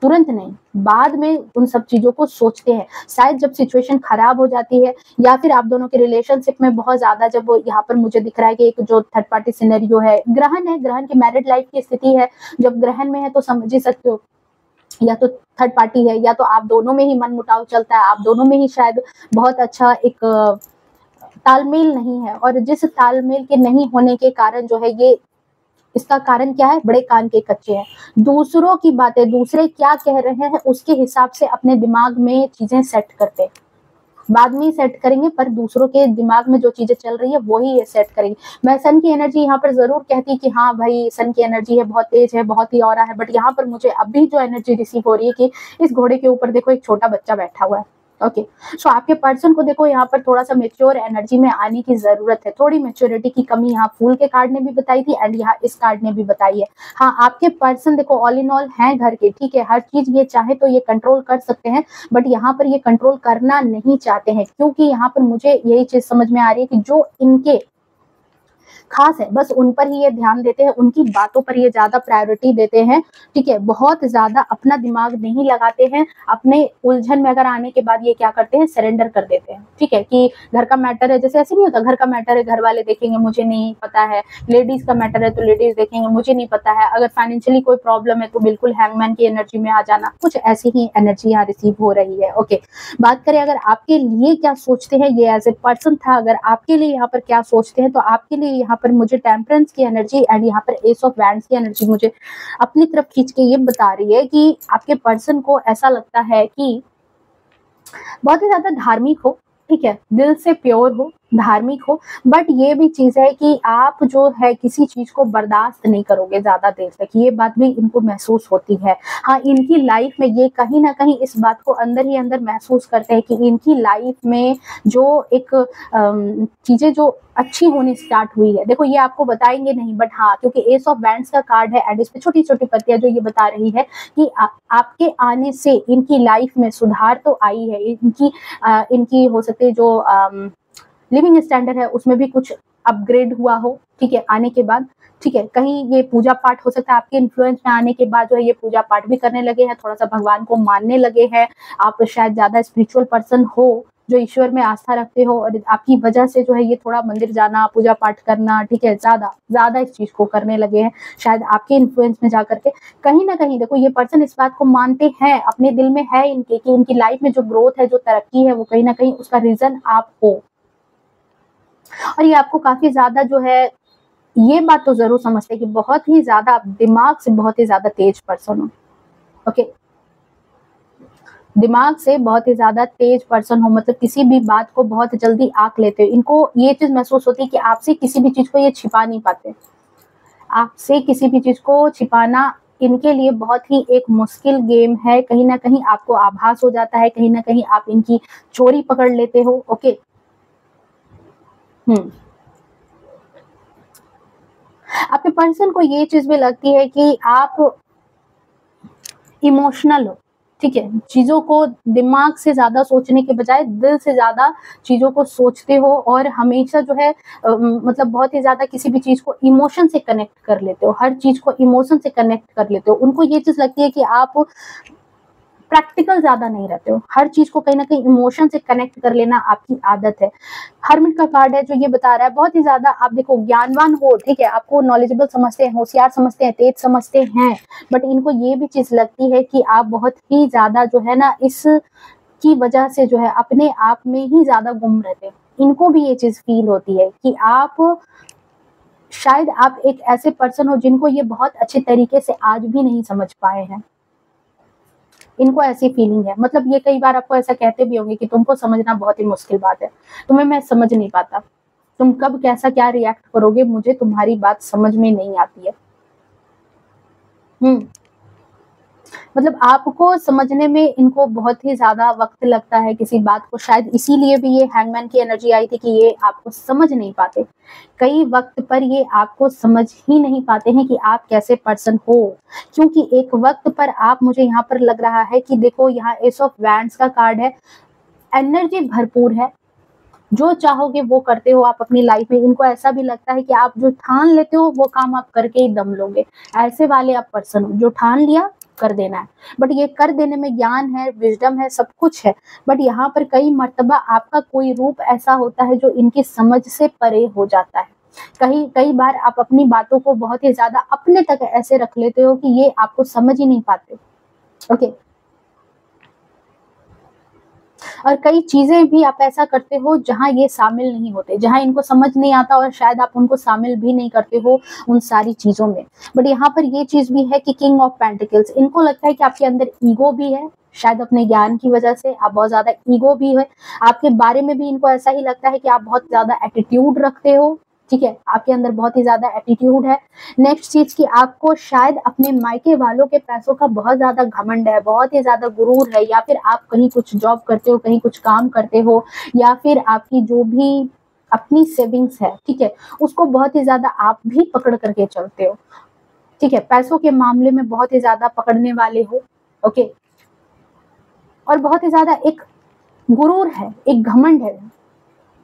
तुरंत नहीं, बाद में उन सब चीजों को सोचते हैं। शायद जब सिचुएशन खराब हो जाती है या फिर आप दोनों के रिलेशनशिप में बहुत ज्यादा, जब वो यहाँ पर मुझे दिख रहा है कि एक जो थर्ड पार्टी सिनेरियो है, ग्रहण है, ग्रहण की मैरिड लाइफ की स्थिति है। जब ग्रहण में है तो समझ ही सकते हो, या तो थर्ड पार्टी है या तो आप दोनों में ही मन मुटाव चलता है, आप दोनों में ही शायद बहुत अच्छा एक तालमेल नहीं है। और जिस तालमेल के नहीं होने के कारण जो है ये, इसका कारण क्या है, बड़े कान के कच्चे हैं। दूसरों की बातें, दूसरे क्या कह रहे हैं उसके हिसाब से अपने दिमाग में चीजें सेट करते हैं। बाद में ही सेट करेंगे पर दूसरों के दिमाग में जो चीजें चल रही है वही ये सेट करेंगे। मैं सन की एनर्जी यहाँ पर जरूर कहती कि हाँ भाई सन की एनर्जी है, बहुत तेज है, बहुत ही ऑरा है, बट यहाँ पर मुझे अभी जो एनर्जी रिसीव हो रही है कि इस घोड़े के ऊपर देखो एक छोटा बच्चा बैठा हुआ है। ओके, सो आपके पर्सन को देखो यहाँ पर थोड़ा सा मेच्योर एनर्जी में आने की जरूरत है। थोड़ी मेच्योरिटी की कमी यहाँ फूल के कार्ड ने भी बताई थी एंड यहाँ इस कार्ड ने भी बताई है। हाँ, आपके पर्सन देखो ऑल इन ऑल हैं घर के, ठीक है, हर चीज ये चाहे तो ये कंट्रोल कर सकते हैं, बट यहाँ पर ये कंट्रोल करना नहीं चाहते हैं क्योंकि यहाँ पर मुझे यही चीज समझ में आ रही है कि जो इनके खास है बस उन पर ही ये ध्यान देते हैं, उनकी बातों पर ये ज्यादा प्रायोरिटी देते हैं। ठीक है, बहुत ज्यादा अपना दिमाग नहीं लगाते हैं। अपने उलझन में अगर आने के बाद ये क्या करते हैं, सरेंडर कर देते हैं। ठीक है, कि घर का मैटर है, जैसे ऐसे नहीं होता, घर का मैटर है घर वाले देखेंगे मुझे नहीं पता है, लेडीज का मैटर है तो लेडीज देखेंगे मुझे नहीं पता है, अगर फाइनेंशियली कोई प्रॉब्लम है तो बिल्कुल हैंगमैन की एनर्जी में आ जाना। कुछ ऐसी ही एनर्जी यहाँ रिसीव हो रही है। ओके, बात करें अगर आपके लिए क्या सोचते हैं ये एज ए पर्सन था, अगर आपके लिए यहाँ पर क्या सोचते हैं तो आपके लिए यहाँ पर मुझे टेम्परेंस की एनर्जी एंड यहाँ पर एस ऑफ वैंड्स की एनर्जी मुझे अपनी तरफ खींच के ये बता रही है कि आपके पर्सन को ऐसा लगता है कि बहुत ही ज्यादा धार्मिक हो, ठीक है, दिल से प्योर हो, धार्मिक हो, बट ये भी चीज है कि आप जो है किसी चीज को बर्दाश्त नहीं करोगे ज्यादा देर तक, ये बात भी इनको महसूस होती है। हाँ, इनकी लाइफ में ये कहीं ना कहीं इस बात को अंदर ही अंदर महसूस करते हैं कि इनकी लाइफ में जो एक चीजें जो अच्छी होनी स्टार्ट हुई है, देखो ये आपको बताएंगे नहीं, बट हाँ क्योंकि एस ऑफ वैंड्स का कार्ड है एंड इस पे छोटी छोटी पत्तियां जो ये बता रही है कि आपके आने से इनकी लाइफ में सुधार तो आई है। इनकी हो सकती है जो लिविंग स्टैंडर्ड है उसमें भी कुछ अपग्रेड हुआ हो, ठीक है, आने के बाद। ठीक है, कहीं ये पूजा पाठ हो सकता है आपके इन्फ्लुएंस में आने के बाद जो है ये पूजा पाठ भी करने लगे हैं, थोड़ा सा भगवान को मानने लगे हैं। आप शायद ज्यादा स्पिरिचुअल पर्सन हो जो ईश्वर में आस्था रखते हो और आपकी वजह से जो है ये थोड़ा मंदिर जाना, पूजा पाठ करना, ठीक है, ज्यादा इस चीज को करने लगे हैं शायद आपके इन्फ्लुएंस में जाकर के। कहीं ना कहीं देखो ये पर्सन इस बात को मानते हैं, अपने दिल में है इनके कि इनकी लाइफ में जो ग्रोथ है, जो तरक्की है, वो कहीं ना कहीं उसका रीजन आप हो। और ये आपको काफी ज्यादा जो है, ये बात तो जरूर समझते हैं कि बहुत ही ज्यादा आप दिमाग से बहुत ही ज्यादा तेज पर्सन हो। ओके, दिमाग से बहुत ही ज्यादा तेज पर्सन हो, मतलब किसी भी बात को बहुत जल्दी आंक लेते हो। इनको ये चीज महसूस होती है कि आपसे किसी भी चीज को ये छिपा नहीं पाते, आपसे किसी भी चीज को छिपाना इनके लिए बहुत ही एक मुश्किल गेम है। कहीं ना कहीं आपको आभास हो जाता है, कहीं ना कहीं आप इनकी चोरी पकड़ लेते हो। ओके, आपके पर्सन को ये चीज भी लगती है कि आप इमोशनल हो, ठीक है, चीजों को दिमाग से ज्यादा सोचने के बजाय दिल से ज्यादा चीजों को सोचते हो, और हमेशा जो है मतलब बहुत ही ज्यादा किसी भी चीज को इमोशन से कनेक्ट कर लेते हो, हर चीज को इमोशन से कनेक्ट कर लेते हो। उनको ये चीज लगती है कि आप प्रैक्टिकल ज्यादा नहीं रहते हो, हर चीज को कहीं ना कहीं इमोशन से कनेक्ट कर लेना आपकी आदत है। हरमिट का कार्ड है जो ये बता रहा है बहुत ही ज्यादा आप देखो ज्ञानवान हो, ठीक है, आपको नॉलेजेबल समझते हैं, होशियार समझते हैं, तेज समझते हैं, बट इनको ये भी चीज लगती है कि आप बहुत ही ज्यादा जो है ना इस की वजह से जो है अपने आप में ही ज्यादा गुम रहते हो। इनको भी ये चीज फील होती है कि आप शायद आप एक ऐसे पर्सन हो जिनको ये बहुत अच्छे तरीके से आज भी नहीं समझ पाए हैं। इनको ऐसी फीलिंग है, मतलब ये कई बार आपको ऐसा कहते भी होंगे कि तुमको समझना बहुत ही मुश्किल बात है, तुम्हें मैं समझ नहीं पाता, तुम कब कैसा क्या रिएक्ट करोगे, मुझे तुम्हारी बात समझ में नहीं आती है। मतलब आपको समझने में इनको बहुत ही ज्यादा वक्त लगता है किसी बात को, शायद इसीलिए भी ये हैंगमैन की एनर्जी आई थी कि ये आपको समझ नहीं पाते, कई वक्त पर ये आपको समझ ही नहीं पाते हैं कि आप कैसे पर्सन हो। क्योंकि एक वक्त पर आप, मुझे यहाँ पर लग रहा है कि देखो यहाँ एस ऑफ वैंड्स का कार्ड है, एनर्जी भरपूर है, जो चाहोगे वो करते हो आप अपनी लाइफ में। इनको ऐसा भी लगता है कि आप जो ठान लेते हो वो काम आप करके ही दम लोगे, ऐसे वाले आप पर्सन हो जो ठान लिया कर देना है। बट ये कर देने में ज्ञान है, विजडम है, सब कुछ है, बट यहाँ पर कई मर्तबा आपका कोई रूप ऐसा होता है जो इनकी समझ से परे हो जाता है। कई बार आप अपनी बातों को बहुत ही ज्यादा अपने तक ऐसे रख लेते हो कि ये आपको समझ ही नहीं पाते। ओके, और कई चीजें भी आप ऐसा करते हो जहां ये शामिल नहीं होते, जहां इनको समझ नहीं आता, और शायद आप उनको शामिल भी नहीं करते हो उन सारी चीजों में। बट यहाँ पर ये चीज भी है कि किंग ऑफ पेंटिकल्स, इनको लगता है कि आपके अंदर ईगो भी है, शायद अपने ज्ञान की वजह से आप बहुत ज्यादा ईगो भी है, आपके बारे में भी इनको ऐसा ही लगता है कि आप बहुत ज्यादा एटीट्यूड रखते हो, ठीक है, आपके अंदर बहुत ही ज्यादा एटीट्यूड है। नेक्स्ट चीज की आपको शायद अपने मायके वालों के पैसों का बहुत ज्यादा घमंड है, बहुत ही ज्यादा गुरूर है, या फिर आप कहीं कुछ जॉब करते हो, कहीं कुछ काम करते हो, या फिर आपकी जो भी अपनी सेविंग्स है, ठीक है, उसको बहुत ही ज्यादा आप भी पकड़ करके चलते हो, ठीक है, पैसों के मामले में बहुत ही ज्यादा पकड़ने वाले हो। ओके, और बहुत ही ज्यादा एक गुरूर है, एक घमंड है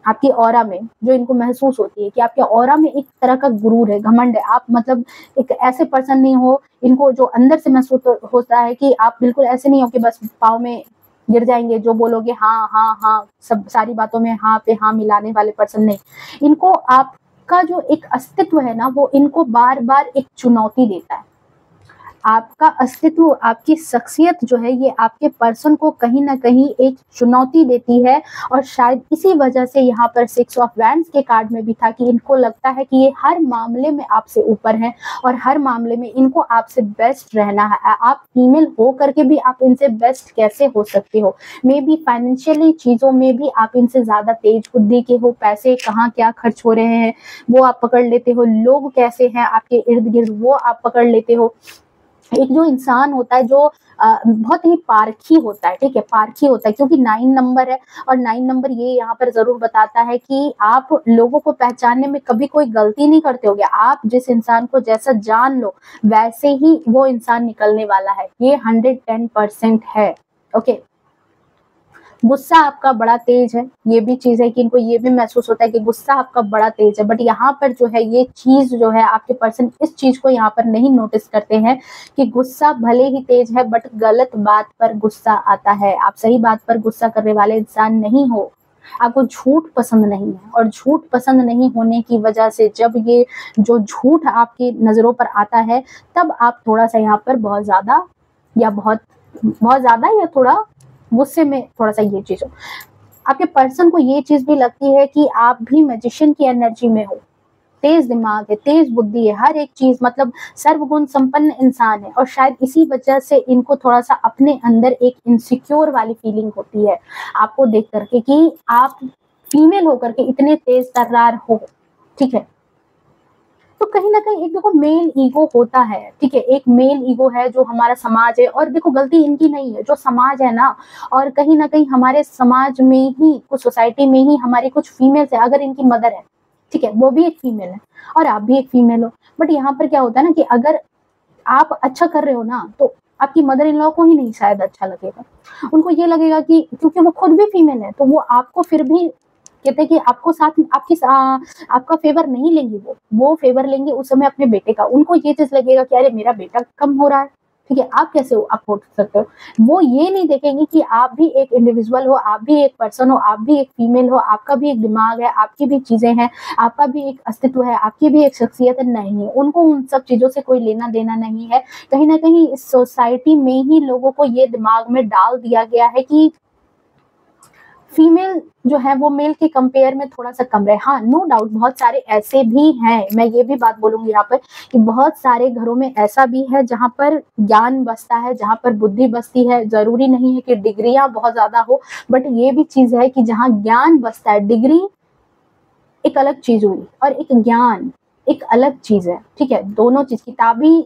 आपकी ऑरा में, जो इनको महसूस होती है कि आपके ऑरा में एक तरह का गुरूर है, घमंड है। आप मतलब एक ऐसे पर्सन नहीं हो, इनको जो अंदर से महसूस होता है कि आप बिल्कुल ऐसे नहीं हो कि बस पाँव में गिर जाएंगे, जो बोलोगे हाँ हाँ हाँ, सब सारी बातों में हाँ पे हाँ मिलाने वाले पर्सन नहीं। इनको आपका जो एक अस्तित्व है ना, वो इनको बार बार एक चुनौती देता है। आपका अस्तित्व, आपकी शख्सियत जो है, ये आपके पर्सन को कहीं ना कहीं एक चुनौती देती है, और शायद इसी वजह से यहाँ पर 6 ऑफ वैंड्स के कार्ड में भी था कि इनको लगता है कि ये हर मामले में आपसे ऊपर हैं, और हर मामले में इनको आपसे बेस्ट रहना है। आप फीमेल हो करके भी आप इनसे बेस्ट कैसे हो सकते हो? मे बी फाइनेंशियली चीजों में भी आप इनसे ज्यादा तेज बुद्धि के हो, पैसे कहाँ क्या खर्च हो रहे हैं वो आप पकड़ लेते हो, लोग कैसे हैं आपके इर्द गिर्द वो आप पकड़ लेते हो। एक जो इंसान होता है जो बहुत ही पारखी होता है, ठीक है, पारखी होता है, क्योंकि 9 नंबर है, और 9 नंबर ये यहाँ पर जरूर बताता है कि आप लोगों को पहचानने में कभी कोई गलती नहीं करते होगे। आप जिस इंसान को जैसा जान लो वैसे ही वो इंसान निकलने वाला है, ये 110% है। ओके, गुस्सा आपका बड़ा तेज है, ये भी चीज है कि इनको ये भी महसूस होता है कि गुस्सा आपका बड़ा तेज है, बट यहाँ पर जो है ये चीज जो है आपके पर्सन इस चीज को यहाँ पर नहीं नोटिस करते हैं कि गुस्सा भले ही तेज है बट गलत बात पर गुस्सा आता है। आप सही बात पर गुस्सा करने वाले इंसान नहीं हो, आपको झूठ पसंद नहीं है, और झूठ पसंद नहीं होने की वजह से जब ये जो झूठ आपकी नजरों पर आता है तब आप थोड़ा सा यहाँ पर बहुत ज्यादा या थोड़ा गुस्से में थोड़ा सा ये चीज हो। आपके पर्सन को ये चीज भी लगती है कि आप भी मैजिशियन की एनर्जी में हो, तेज दिमाग है, तेज बुद्धि है, हर एक चीज मतलब सर्वगुण संपन्न इंसान है, और शायद इसी वजह से इनको थोड़ा सा अपने अंदर एक इनसिक्योर वाली फीलिंग होती है आपको देख करके कि आप फीमेल होकर के इतने तेज तर्रार हो, ठीक है। तो कहीं ना कहीं एक देखो मेल ईगो होता है, ठीक है, एक मेल ईगो है जो हमारा समाज है, और देखो गलती इनकी नहीं है, जो समाज है ना, और कहीं ना कहीं हमारे समाज में ही कुछ सोसाइटी में ही हमारी कुछ फीमेल्स है, अगर इनकी मदर है, ठीक है, वो भी एक फीमेल है और आप भी एक फीमेल हो, बट यहाँ पर क्या होता है ना कि अगर आप अच्छा कर रहे हो ना तो आपकी मदर इन लॉ को ही नहीं शायद अच्छा लगेगा। उनको ये लगेगा कि क्योंकि वो खुद भी फीमेल है, तो वो आपको फिर भी कहते हैं कि आपको साथ आपका फेवर नहीं लेंगी, वो फेवर लेंगे उस समय अपने बेटे का। उनको ये चीज लगेगा कि अरे मेरा बेटा कम हो रहा है, ठीक है, आप कैसे अफोर्ड सकते हो। वो ये नहीं देखेंगे कि आप भी एक इंडिविजुअल हो, आप भी एक पर्सन हो, आप भी एक फीमेल हो, आपका भी एक दिमाग है, आपकी भी चीजें हैं, आपका भी एक अस्तित्व है, आपकी भी एक शख्सियत है। नहीं, उनको उन सब चीजों से कोई लेना देना नहीं है। कहीं ना कहीं इस सोसाइटी में ही लोगों को ये दिमाग में डाल दिया गया है कि फीमेल जो है वो मेल के कंपेयर में थोड़ा सा कम रहे। हाँ, नो डाउट बहुत सारे ऐसे भी हैं, मैं ये भी बात बोलूंगी यहाँ पर कि बहुत सारे घरों में ऐसा भी है जहाँ पर ज्ञान बसता है, जहाँ पर बुद्धि बसती है। जरूरी नहीं है कि डिग्रियां बहुत ज्यादा हो, बट ये भी चीज है कि जहाँ ज्ञान बसता है, डिग्री एक अलग चीज हुई और एक ज्ञान एक अलग चीज है, ठीक है। दोनों चीज, किताबी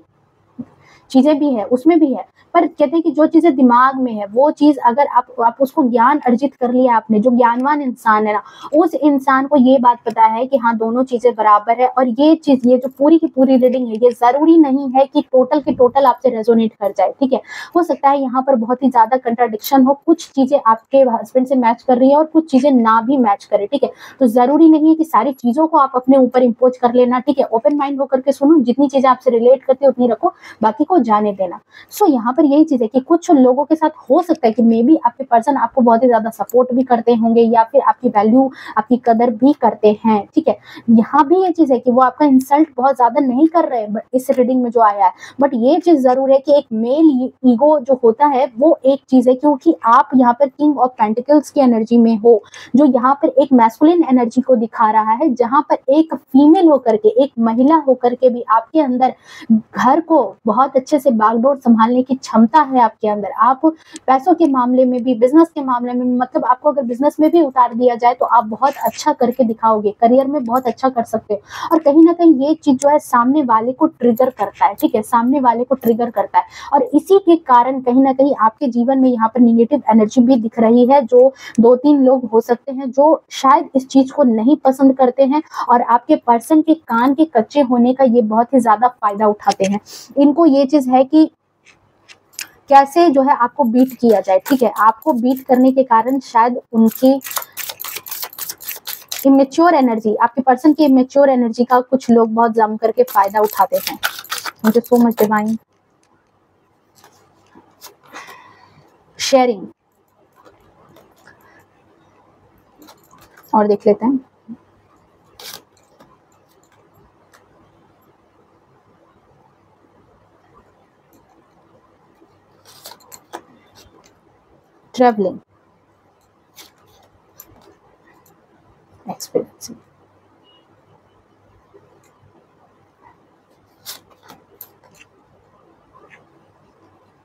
चीजें भी है, उसमें भी है, पर कहते हैं कि जो चीजें दिमाग में है वो चीज अगर आप उसको ज्ञान अर्जित कर लिया आपने, जो ज्ञानवान इंसान है ना, उस इंसान को ये बात पता है कि हाँ दोनों चीजें बराबर है। और ये चीज, ये जो पूरी की पूरी रीडिंग है, ये जरूरी नहीं है कि टोटल की टोटल आपसे रेजोनेट कर जाए, ठीक है। हो सकता है यहाँ पर बहुत ही ज्यादा कंट्राडिक्शन हो, कुछ चीजें आपके हस्बैंड से मैच कर रही है और कुछ चीजें ना भी मैच करे, ठीक है। तो जरूरी नहीं है कि सारी चीजों को आप अपने ऊपर इम्पोज कर लेना, ठीक है। ओपन माइंड होकर के सुनो, जितनी चीजें आपसे रिलेट करती है उतनी रखो, बाकी को जाने देना। सो यहाँ पर यही चीज है कि कुछ लोगों के साथ हो सकता है कि मे बी आपके पर्सन आपको बहुत ही ज्यादा सपोर्ट भी करते होंगे या फिर आपकी वैल्यू, आपकी कदर भी करते हैं, ठीक है। यहाँ भी ये चीज है कि वो आपका इंसल्ट बहुत ज्यादा नहीं कर रहे हैं इस रीडिंग में जो आया है, बट ये चीज जरूर है कि एक मेल ईगो जो होता है वो एक चीज है, क्योंकि आप यहाँ पर किंग ऑफ पेंटिकल्स की एनर्जी में हो, जो यहाँ पर एक मैस्कुलिन एनर्जी को दिखा रहा है, जहां पर एक फीमेल होकर के, एक महिला होकर के भी आपके अंदर घर को बहुत अच्छे से बागडोर संभालने की क्षमता है आपके अंदर। आप पैसों के मामले में भी, बिजनेस के मामले में, मतलब आपको अगर बिजनेस में भी उतार दिया जाए तो आप बहुत अच्छा करके दिखाओगे, करियर में बहुत अच्छा कर सकते हो। और कहीं ना कहीं ये चीज जो है सामने वाले को ट्रिगर करता है, ठीक है, सामने वाले को ट्रिगर करता है। और इसी के कारण कहीं ना कहीं आपके जीवन में यहाँ पर निगेटिव एनर्जी भी दिख रही है, जो 2-3 लोग हो सकते हैं जो शायद इस चीज को नहीं पसंद करते हैं और आपके पर्सन के कान के कच्चे होने का ये बहुत ही ज्यादा फायदा उठाते हैं। इनको ये चीज है कि कैसे जो है आपको बीट किया जाए, ठीक है। आपको बीट करने के कारण शायद उनकी इमेच्योर एनर्जी, आपके पर्सन की इमेच्योर एनर्जी का कुछ लोग बहुत जम करके फायदा उठाते हैं। मुझे सो मच डिवाइन शेयरिंग। और देख लेते हैं। Travelling, experiencing,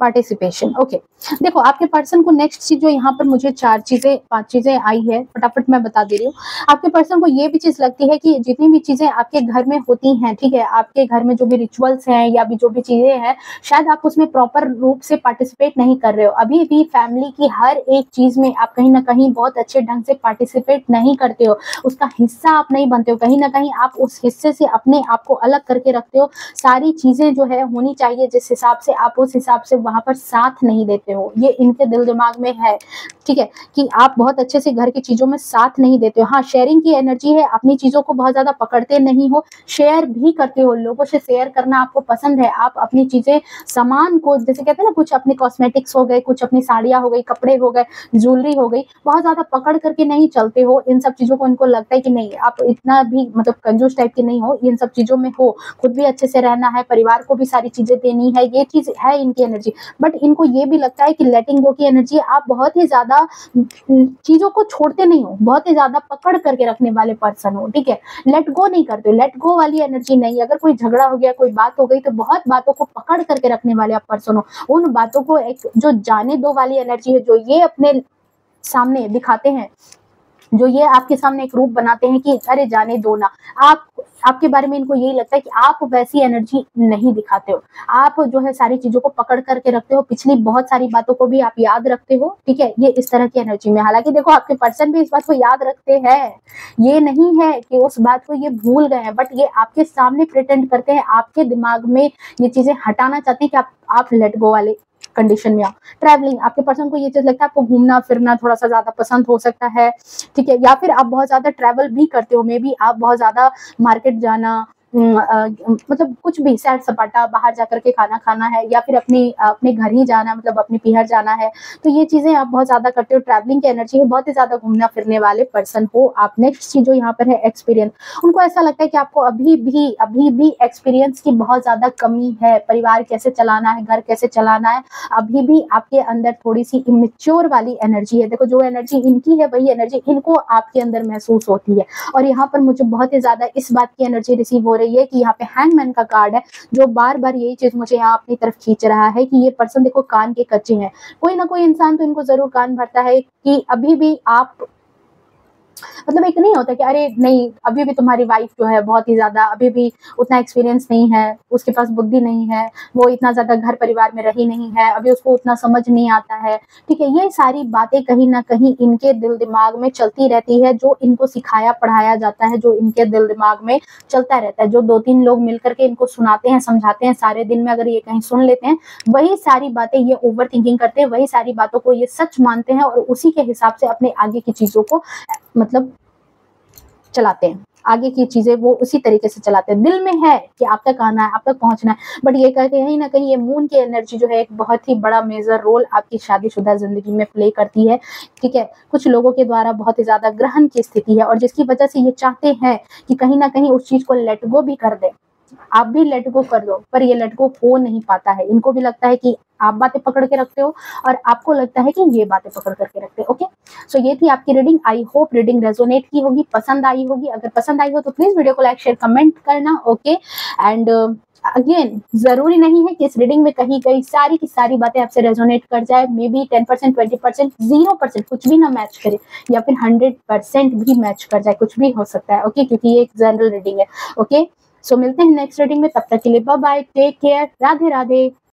participation. ओके, देखो आपके पर्सन को नेक्स्ट चीज जो यहाँ पर मुझे 5 चीजें आई है, फटाफट मैं बता दे रही हूँ। आपके पर्सन को ये भी चीज लगती है कि जितनी भी चीजें आपके घर में होती हैं, ठीक है, आपके घर में जो भी रिचुअल्स हैं या भी जो भी चीजें हैं, शायद आप उसमें प्रॉपर रूप से पार्टिसिपेट नहीं कर रहे हो। अभी भी फैमिली की हर एक चीज में आप कहीं ना कहीं बहुत अच्छे ढंग से पार्टिसिपेट नहीं करते हो, उसका हिस्सा आप नहीं बनते हो। कहीं ना कहीं आप उस हिस्से से अपने आप को अलग करके रखते हो। सारी चीजें जो है होनी चाहिए जिस हिसाब से, आप उस हिसाब से वहां पर साथ नहीं देते हो। ये इनके दिल दिमाग में है, ठीक है, कि आप बहुत अच्छे से घर की चीजों में साथ नहीं देते हो। हाँ, शेयरिंग की एनर्जी है, अपनी चीजों को बहुत ज्यादा पकड़ते नहीं हो, शेयर भी करते हो, लोगों से शेयर करना आपको पसंद है। आप अपनी चीजें, सामान को, जैसे कहते हैं ना, कुछ अपने कॉस्मेटिक्स हो गए, कुछ अपनी साड़ियां हो गई, कपड़े हो गए, ज्वेलरी हो गई, बहुत ज्यादा पकड़ करके नहीं चलते हो इन सब चीजों को। इनको लगता है कि नहीं, आप इतना भी मतलब कंजूस टाइप के नहीं हो, इन सब चीजों में हो, खुद भी अच्छे से रहना है, परिवार को भी सारी चीजें देनी है, ये चीज है इनकी एनर्जी। बट इनको ये भी लगता है कि लेटिंग गो की एनर्जी, आप बहुत ही ज्यादा चीजों को छोड़ते नहीं हो, बहुत ही ज्यादा पकड़ करके रखने वाले पर्सन हो, ठीक है, लेट गो नहीं करते हो। लेट गो वाली एनर्जी नहीं। अगर कोई झगड़ा हो गया, कोई बात हो गई, तो बहुत बातों को पकड़ करके रखने वाले आप पर्सन हो। उन बातों को एक जो जाने दो वाली एनर्जी है, जो ये अपने सामने दिखाते हैं, जो ये आपके सामने एक रूप बनाते हैं कि अरे जाने दो ना, आपके बारे में इनको यही लगता है कि आप वैसी एनर्जी नहीं दिखाते हो। आप जो है सारी चीजों को पकड़ करके रखते हो, पिछली बहुत सारी बातों को भी आप याद रखते हो, ठीक है, ये इस तरह की एनर्जी में। हालांकि देखो आपके पर्सन भी इस बात को याद रखते हैं, ये नहीं है कि उस बात को ये भूल गए हैं, बट ये आपके सामने प्रिटेंड करते हैं, आपके दिमाग में ये चीजें हटाना चाहते हैं कि आप लेट गो वाले कंडीशन में आओ। ट्रैवलिंग, आपके पर्सन को ये चीज लगता है आपको घूमना फिरना थोड़ा सा ज्यादा पसंद हो सकता है, ठीक है, या फिर आप बहुत ज्यादा ट्रैवल भी करते हो, मे बी आप बहुत ज्यादा मार्केट जाना, मतलब कुछ भी सैर सपाटा बाहर जाकर के खाना खाना है, या फिर अपने घर ही जाना, मतलब अपने पीहर जाना है, तो ये चीजें आप बहुत ज्यादा करते हो। ट्रैवलिंग की एनर्जी है, बहुत ही ज्यादा घूमना फिरने वाले पर्सन हो आप। नेक्स्ट चीज जो यहाँ पर है एक्सपीरियंस, उनको ऐसा लगता है कि आपको अभी भी एक्सपीरियंस की बहुत ज्यादा कमी है, परिवार कैसे चलाना है, घर कैसे चलाना है, अभी भी आपके अंदर थोड़ी सी इमेच्योर वाली एनर्जी है। देखो जो एनर्जी इनकी है वही एनर्जी इनको आपके अंदर महसूस होती है। और यहाँ पर मुझे बहुत ही ज्यादा इस बात की एनर्जी रिसीव हो रही है कि यहाँ पे हैंगमैन का कार्ड है, जो बार बार यही चीज मुझे यहाँ अपनी तरफ खींच रहा है कि ये पर्सन देखो कान के कच्चे हैं। कोई ना कोई इंसान तो इनको जरूर कान भरता है कि अभी भी आप, मतलब एक नहीं होता कि अरे नहीं अभी भी तुम्हारी वाइफ जो है बहुत ही ज्यादा अभी भी उतना एक्सपीरियंस नहीं है, उसके पास बुद्धि नहीं है, वो इतना ज्यादा घर परिवार में रही नहीं है, अभी उसको उतना समझ नहीं आता है, ठीक है। ये सारी बातें कहीं ना कहीं इनके दिल दिमाग में चलती रहती है, जो इनको सिखाया पढ़ाया जाता है, जो इनके दिल दिमाग में चलता रहता है, जो 2-3 लोग मिलकर के इनको सुनाते हैं समझाते हैं, सारे दिन में अगर ये कहीं सुन लेते हैं वही सारी बातें ये ओवर थिंकिंग करते हैं, वही सारी बातों को ये सच मानते हैं और उसी के हिसाब से अपने आगे की चीजों को मतलब चलाते हैं, आगे की चीजें वो उसी तरीके से चलाते हैं। दिल में है कि आप तक आना है, आप तक पहुंचना है, बट ये कहीं ना कहीं ये मून की एनर्जी जो है एक बहुत ही बड़ा मेजर रोल आपकी शादीशुदा जिंदगी में प्ले करती है, ठीक है। कुछ लोगों के द्वारा बहुत ही ज्यादा ग्रहण की स्थिति है और जिसकी वजह से ये चाहते हैं कि कहीं ना कहीं उस चीज को लेट गो भी कर दे, आप भी लेट गो कर दो, पर ये लेट गो हो नहीं पाता है। इनको भी लगता है कि आप बातें पकड़ के रखते हो और आपको लगता है कि ये बातें पकड़ करके रखते हैं। ओके, सो ये थी आपकी reading. I hope reading resonate की होगी, पसंद आई होगी। अगर पसंद आई हो तो प्लीज वीडियो को लाइक शेयर कमेंट करना। ओके, एंड अगेन जरूरी नहीं है कि इस रीडिंग में कहीं कहीं सारी की सारी बातें आपसे रेजोनेट कर जाए। मे बी 10%, 20%, 0% कुछ भी ना मैच करे, या फिर 100% भी मैच कर जाए, कुछ भी हो सकता है। ओके, क्योंकि ये एक जनरल रीडिंग है। ओके, सो मिलते हैं नेक्स्ट रीडिंग में, तब तक के लिए bye bye, take care, Radhe Radhe.